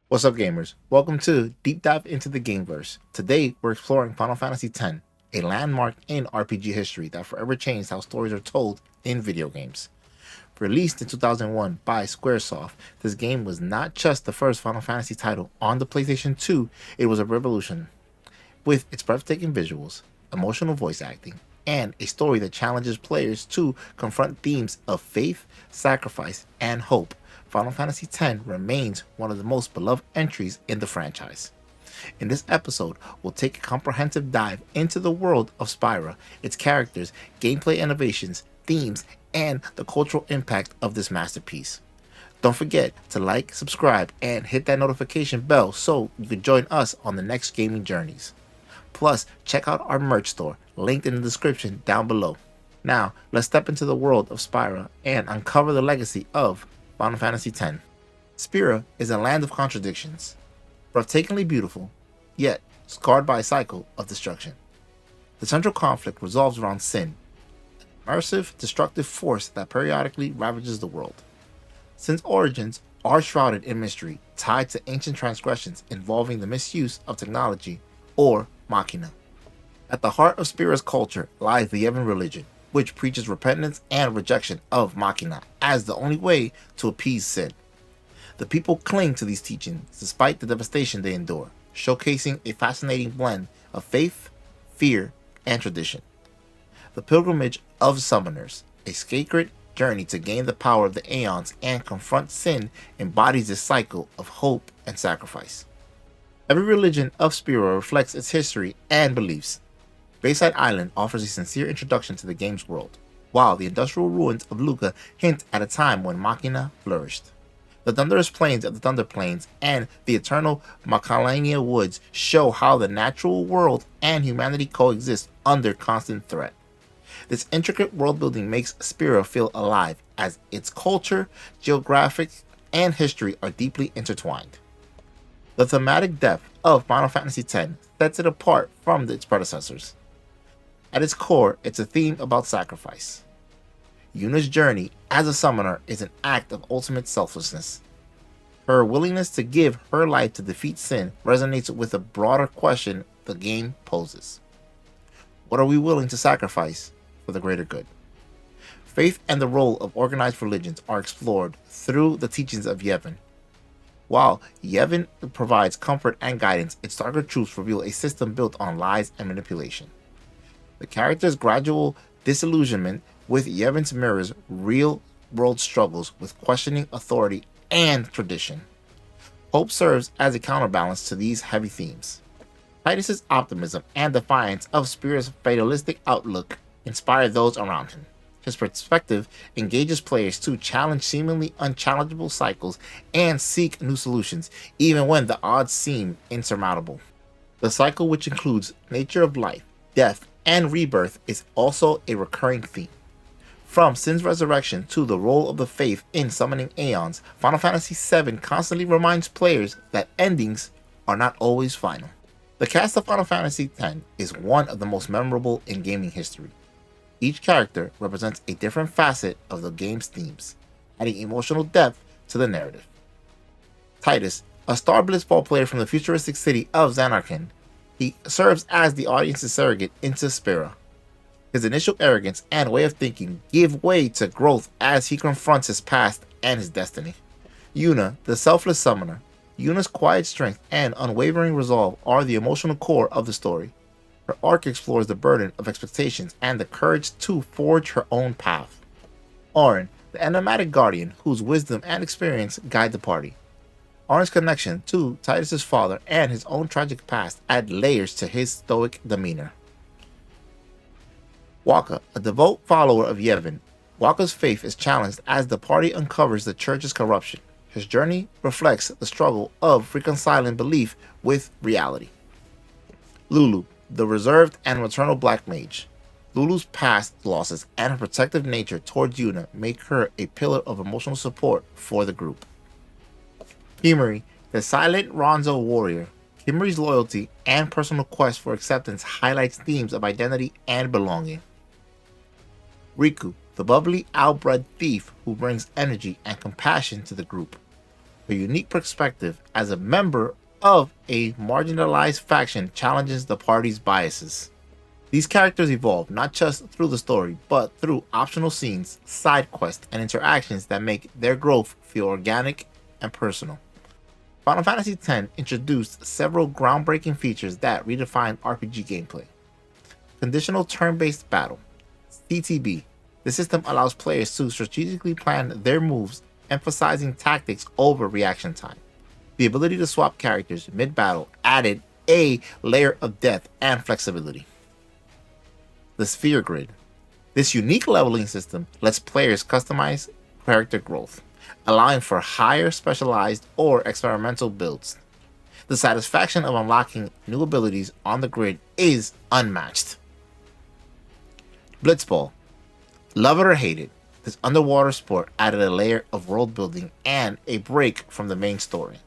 What's up, gamers? Welcome to Deep Dive into the Gameverse. Today, we're exploring Final Fantasy X, a landmark in RPG history that forever changed how stories are told in video games. Released in 2001 by Squaresoft, this game was not just the first Final Fantasy title on the PlayStation 2, it was a revolution. With its breathtaking visuals, emotional voice acting, and a story that challenges players to confront themes of faith, sacrifice, and hope, Final Fantasy X remains one of the most beloved entries in the franchise. In this episode, we'll take a comprehensive dive into the world of Spira, its characters, gameplay innovations, themes, and the cultural impact of this masterpiece. Don't forget to like, subscribe, and hit that notification bell so you can join us on the next gaming journeys. Plus, check out our merch store, linked in the description down below. Now, let's step into the world of Spira and uncover the legacy of Final Fantasy X. Spira is a land of contradictions, breathtakingly beautiful, yet scarred by a cycle of destruction. The central conflict revolves around sin, an immersive, destructive force that periodically ravages the world. Sin's origins are shrouded in mystery, tied to ancient transgressions involving the misuse of technology, or Machina. At the heart of Spira's culture lies the Yevon religion, which preaches repentance and rejection of Machina as the only way to appease sin. The people cling to these teachings despite the devastation they endure, showcasing a fascinating blend of faith, fear, and tradition. The Pilgrimage of Summoners, a sacred journey to gain the power of the Aeons and confront sin, embodies this cycle of hope and sacrifice. Every religion of Spira reflects its history and beliefs. Bayside Island offers a sincere introduction to the game's world, while the industrial ruins of Luca hint at a time when Machina flourished. The thunderous plains of the Thunder Plains and the eternal Macalania Woods show how the natural world and humanity coexist under constant threat. This intricate world building makes Spira feel alive, as its culture, geographic, and history are deeply intertwined. The thematic depth of Final Fantasy X sets it apart from its predecessors. At its core, it's a theme about sacrifice. Yuna's journey as a summoner is an act of ultimate selflessness. Her willingness to give her life to defeat sin resonates with a broader question the game poses. What are we willing to sacrifice for the greater good? Faith and the role of organized religions are explored through the teachings of Yevon. While Yevon provides comfort and guidance, its darker truths reveal a system built on lies and manipulation. The character's gradual disillusionment with Yevon's mirrors real-world struggles with questioning authority and tradition. Hope serves as a counterbalance to these heavy themes. Titus's optimism and defiance of Spira's fatalistic outlook inspire those around him. His perspective engages players to challenge seemingly unchallengeable cycles and seek new solutions, even when the odds seem insurmountable. The cycle, which includes nature of life, death, and rebirth, is also a recurring theme. From Sin's resurrection to the role of the faith in summoning Aeons, Final Fantasy VII constantly reminds players that endings are not always final. The cast of Final Fantasy X is one of the most memorable in gaming history. Each character represents a different facet of the game's themes, adding emotional depth to the narrative. Titus, a Star Blitzball player from the futuristic city of Zanarkand, he serves as the audience's surrogate into Spira. His initial arrogance and way of thinking give way to growth as he confronts his past and his destiny. Yuna, the selfless summoner. Yuna's quiet strength and unwavering resolve are the emotional core of the story. Her arc explores the burden of expectations and the courage to forge her own path. Auron, the enigmatic guardian whose wisdom and experience guide the party. Auron's connection to Titus's father and his own tragic past add layers to his stoic demeanor. Wakka, a devout follower of Yevon. Wakka's faith is challenged as the party uncovers the church's corruption. His journey reflects the struggle of reconciling belief with reality. Lulu, the reserved and maternal black mage. Lulu's past losses and her protective nature towards Yuna make her a pillar of emotional support for the group. Kimahri, the silent Ronzo warrior. Kimahri's loyalty and personal quest for acceptance highlights themes of identity and belonging. Riku, the bubbly, outbred thief who brings energy and compassion to the group. A unique perspective as a member of a marginalized faction challenges the party's biases. These characters evolve not just through the story, but through optional scenes, side quests, and interactions that make their growth feel organic and personal. Final Fantasy X introduced several groundbreaking features that redefined RPG gameplay. Conditional turn-based battle, CTB. The system allows players to strategically plan their moves, emphasizing tactics over reaction time. The ability to swap characters mid-battle added a layer of depth and flexibility. The Sphere Grid. This unique leveling system lets players customize character growth, allowing for higher specialized or experimental builds. The satisfaction of unlocking new abilities on the grid is unmatched. Blitzball. Love it or hate it, this underwater sport added a layer of world building and a break from the main story.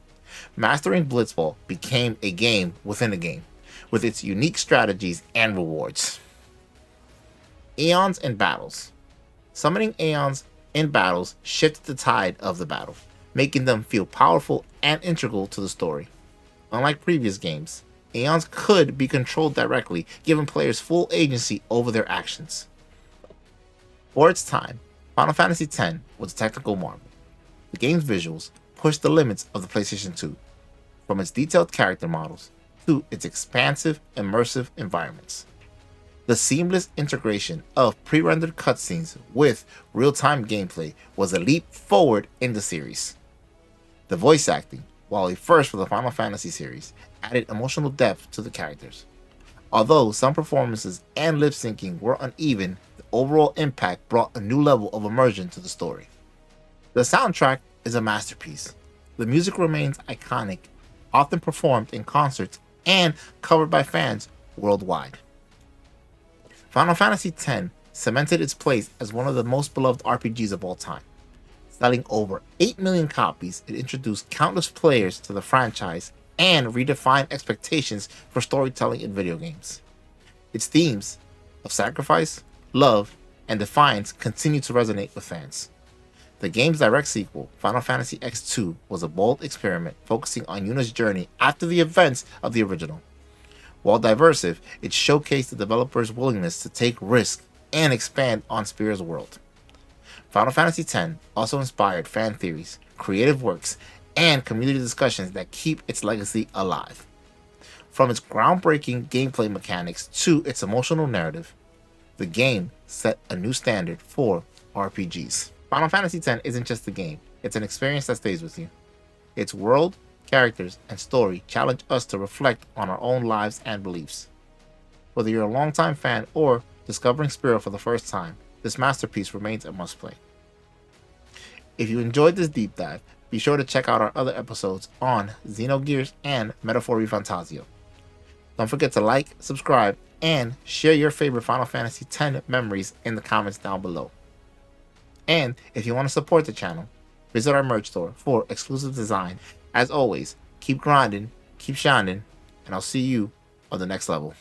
Mastering Blitzball became a game within a game, with its unique strategies and rewards. Aeons in battles. Summoning Aeons in battles shifted the tide of the battle, making them feel powerful and integral to the story. Unlike previous games, Aeons could be controlled directly, giving players full agency over their actions. For its time, Final Fantasy X was a technical marvel. The game's visuals pushed the limits of the PlayStation 2, from its detailed character models to its expansive, immersive environments. The seamless integration of pre-rendered cutscenes with real-time gameplay was a leap forward in the series. The voice acting, while a first for the Final Fantasy series, added emotional depth to the characters. Although some performances and lip syncing were uneven, the overall impact brought a new level of immersion to the story. The soundtrack is a masterpiece. The music remains iconic, often performed in concerts and covered by fans worldwide. Final Fantasy X cemented its place as one of the most beloved RPGs of all time. Selling over 8 million copies, it introduced countless players to the franchise and redefined expectations for storytelling in video games. Its themes of sacrifice, love, and defiance continue to resonate with fans. The game's direct sequel, Final Fantasy X-2, was a bold experiment focusing on Yuna's journey after the events of the original. While diversive, it showcased the developer's willingness to take risks and expand on Spira's world. Final Fantasy X also inspired fan theories, creative works, and community discussions that keep its legacy alive. From its groundbreaking gameplay mechanics to its emotional narrative, the game set a new standard for RPGs. Final Fantasy X isn't just a game, it's an experience that stays with you. Its world, characters, and story challenge us to reflect on our own lives and beliefs. Whether you're a longtime fan or discovering Spira for the first time, this masterpiece remains a must-play. If you enjoyed this deep dive, be sure to check out our other episodes on Xenogears and Metaphor Fantasio. Don't forget to like, subscribe, and share your favorite Final Fantasy X memories in the comments down below. And if you want to support the channel, visit our merch store for exclusive design. As always, keep grinding, keep shining, and I'll see you on the next level.